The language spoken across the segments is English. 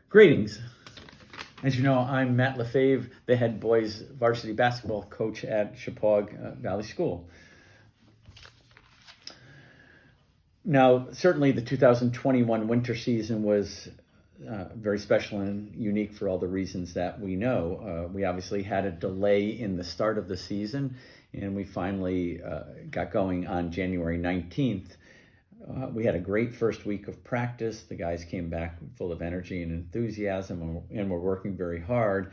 Greetings. As you know, I'm Matt Lefevre, the head boys varsity basketball coach at Shepaug Valley School. Now, certainly the 2021 winter season was very special and unique for all the reasons that we know. We obviously had a delay in the start of the season, and we finally got going on January 19th. We had a great first week of practice. The guys came back full of energy and enthusiasm and were working very hard.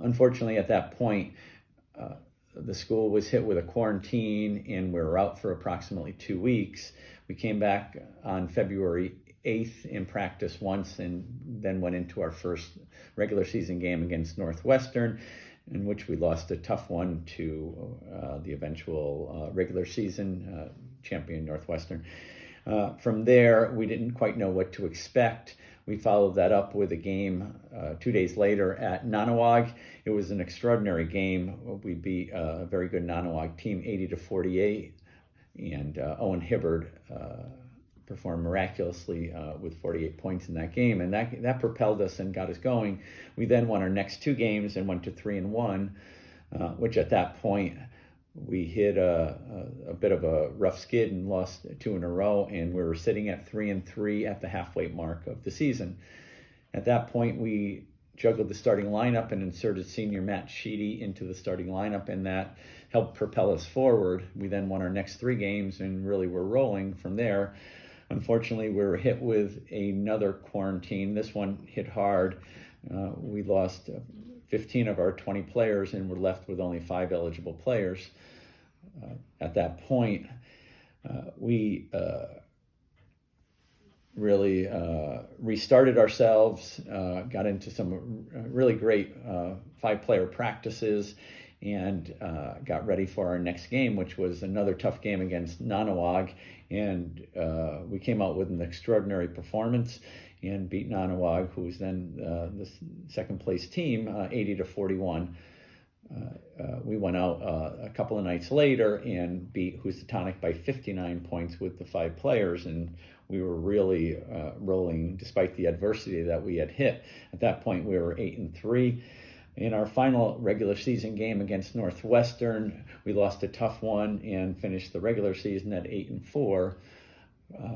Unfortunately, at that point, the school was hit with a quarantine and we were out for approximately 2 weeks. We came back on February 8th in practice once and then went into our first regular season game against Northwestern, in which we lost a tough one to the eventual regular season champion Northwestern. From there, we didn't quite know what to expect. We followed that up with a game 2 days later at Nanawag. It was an extraordinary game. We beat a very good Nanawag team 80-48, and Owen Hibbard performed miraculously with 48 points in that game, and that propelled us and got us going. We then won our next two games and went to 3-1, which at that point we hit a bit of a rough skid and lost two in a row, and we were sitting at 3-3 at the halfway mark of the season. At that point, we juggled the starting lineup and inserted senior Matt Sheedy into the starting lineup, and that helped propel us forward. We then won our next three games and really were rolling from there. Unfortunately, we were hit with another quarantine. This one hit hard. We lost 15 of our 20 players and were left with only 5 eligible players. At that point, we really restarted ourselves, got into some really great 5-player practices, and got ready for our next game, which was another tough game against Nanawag. And we came out with an extraordinary performance and beat Nanawag, who was then the second place team, 80-41. We went out a couple of nights later and beat Housatonic by 59 points with the 5 players, and we were really rolling despite the adversity that we had hit. At that point, we were 8-3. In our final regular season game against Northwestern, we lost a tough one and finished the regular season at 8-4.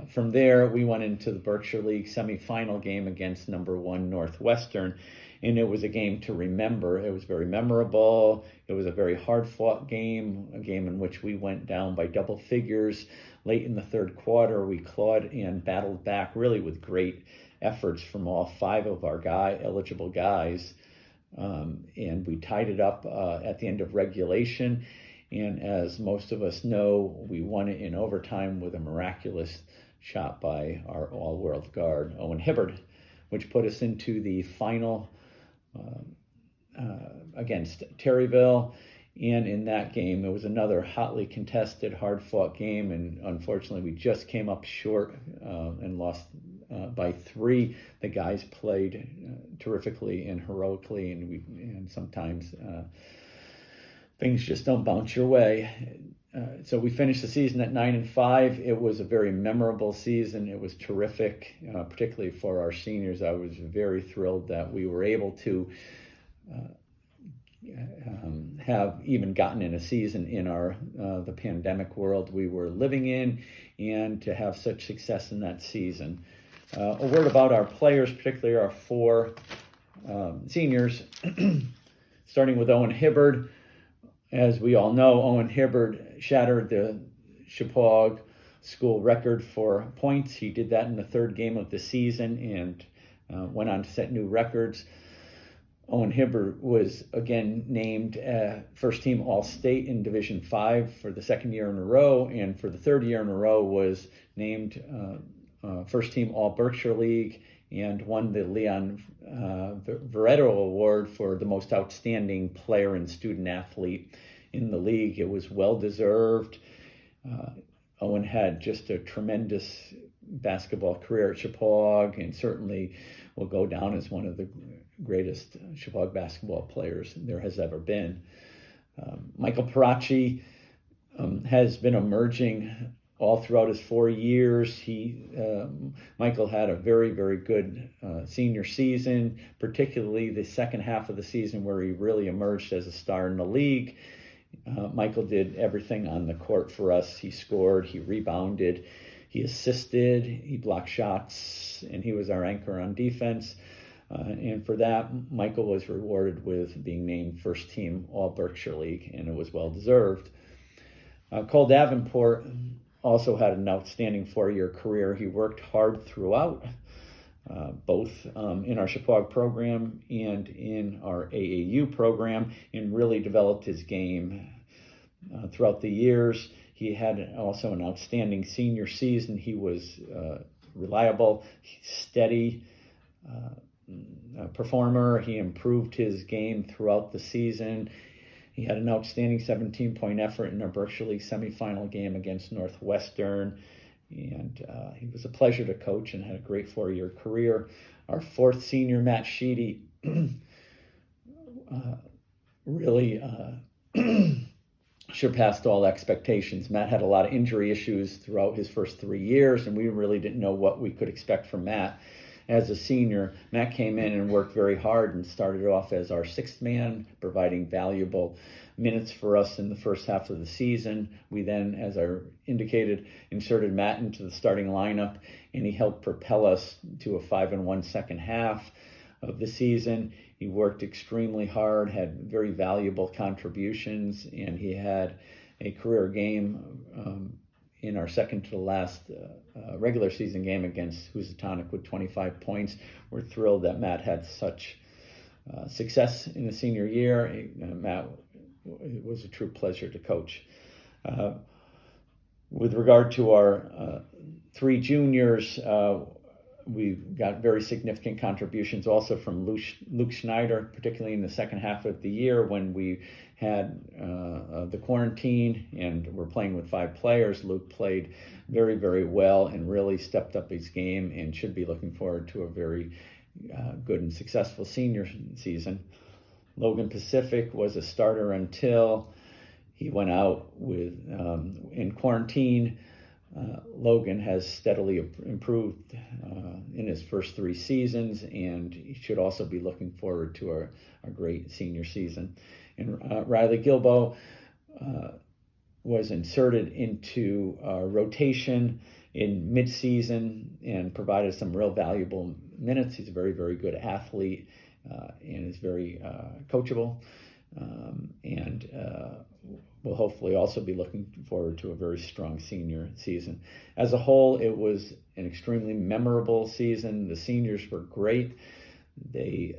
From there, we went into the Berkshire League semifinal game against number 1 Northwestern, and it was a game to remember. It was very memorable. It was a very hard-fought game, a game in which we went down by double figures. Late in the third quarter, we clawed and battled back really with great efforts from all 5 of our eligible guys. And we tied it up at the end of regulation. And as most of us know, we won it in overtime with a miraculous shot by our all-world guard, Owen Hibbard, which put us into the final against Terryville. And in that game, it was another hotly contested, hard-fought game. And unfortunately, we just came up short and lost by 3. The guys played terrifically and heroically, and sometimes things just don't bounce your way. So we finished the season at 9-5. It was a very memorable season. It was terrific, particularly for our seniors. I was very thrilled that we were able to have even gotten in a season in the pandemic world we were living in, and to have such success in that season. A word about our players, particularly our 4 seniors, starting with Owen Hibbard. As we all know, Owen Hibbard shattered the Shepaug school record for points. He did that in the 3rd game of the season and went on to set new records. Owen Hibbard was again named first team All-State in Division 5 for the 2nd year in a row, and for the 3rd year in a row was named first team All-Berkshire League and won the Leon Veretto Award for the most outstanding player and student athlete in the league. It was well-deserved. Owen had just a tremendous basketball career at Shepaug, and certainly will go down as one of the greatest Shepaug basketball players there has ever been. Michael Paracci has been emerging all throughout his 4 years, Michael had a very, very good senior season, particularly the second half of the season where he really emerged as a star in the league. Michael did everything on the court for us. He scored, he rebounded, he assisted, he blocked shots, and he was our anchor on defense. And for that, Michael was rewarded with being named first team All Berkshire League, and it was well deserved. Cole Davenport also had an outstanding 4-year career. He worked hard throughout, both in our Shepaug program and in our AAU program, and really developed his game throughout the years. He had also an outstanding senior season. He was reliable, steady performer. He improved his game throughout the season. He had an outstanding 17-point effort in our Berkshire League semifinal game against Northwestern, and he was a pleasure to coach and had a great 4-year career. Our 4th senior, Matt Sheedy, really surpassed all expectations. Matt had a lot of injury issues throughout his first 3 years, and we really didn't know what we could expect from Matt. As a senior, Matt came in and worked very hard and started off as our 6th man, providing valuable minutes for us in the first half of the season. We then, as I indicated, inserted Matt into the starting lineup, and he helped propel us to a 5-1 second half of the season. He worked extremely hard, had very valuable contributions, and he had a career game in our second to the last regular season game against Housatonic with 25 points. We're thrilled that Matt had such success in the senior year. Matt, it was a true pleasure to coach. With regard to our 3 juniors, we got very significant contributions also from Luke Schneider, particularly in the second half of the year when we had the quarantine and we're playing with 5 players. Luke played very, very well and really stepped up his game and should be looking forward to a very good and successful senior season. Logan Pacific was a starter until he went out with in quarantine. Logan has steadily improved in his first 3 seasons, and he should also be looking forward to a great senior season. And Riley Gilbo was inserted into rotation in mid-season and provided some real valuable minutes. He's a very, very good athlete and is very coachable. And we'll hopefully also be looking forward to a very strong senior season. As a whole, it was an extremely memorable season. The seniors were great. They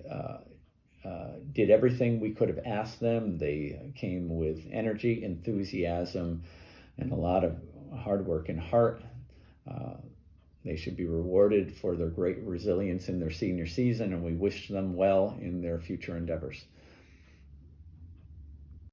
did everything we could have asked them. They came with energy, enthusiasm, and a lot of hard work and heart. They should be rewarded for their great resilience in their senior season, and we wish them well in their future endeavors.